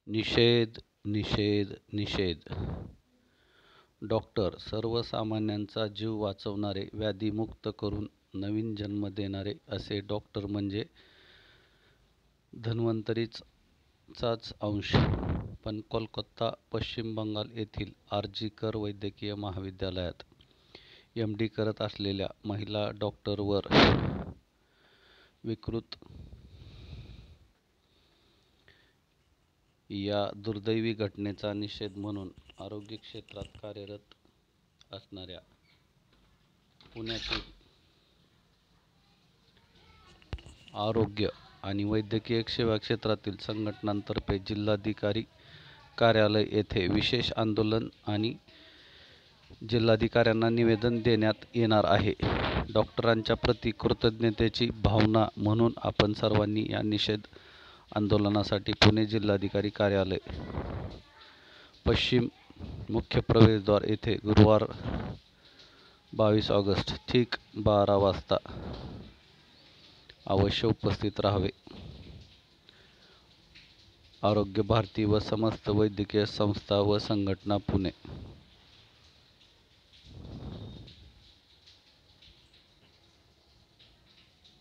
निषेध निषेध निषेध. डॉक्टर सर्वसामान्यांचा जीव वाचवणारे, व्याधीमुक्त करून नवीन जन्म देणारे असे डॉक्टर म्हणजे धन्वंतरीचाच अंश. पण कोलकाता, पश्चिम बंगाल येथील आर.जी.कर वैद्यकीय महाविद्यालयात एम.डी. करत असलेल्या महिला डॉक्टरवर विकृत या दुर्दैवी घटनेचा निषेध म्हणून आरोग्य क्षेत्रात कार्यरत असणाऱ्या पुण्यातील आरोग्य आणि वैद्यकीय सेवा क्षेत्रातील संघटनांतर्फे जिल्हाधिकारी कार्यालय येथे विशेष आंदोलन आणि जिल्हाधिकाऱ्यांना निवेदन देण्यात येणार आहे. डॉक्टरांच्या प्रति कृतज्ञतेची भावना म्हणून आपण सर्वांनी या निषेध आंदोलनासाठी पुणे जिल्हाधिकारी कार्यालय, पश्चिम मुख्य प्रवेशद्वार येथे गुरुवार 22 ऑगस्ट ठीक 12 वाजता अवश्य उपस्थित राहावे. आरोग्य भारती व समस्त वैद्यकीय संस्था व संघटना, पुणे.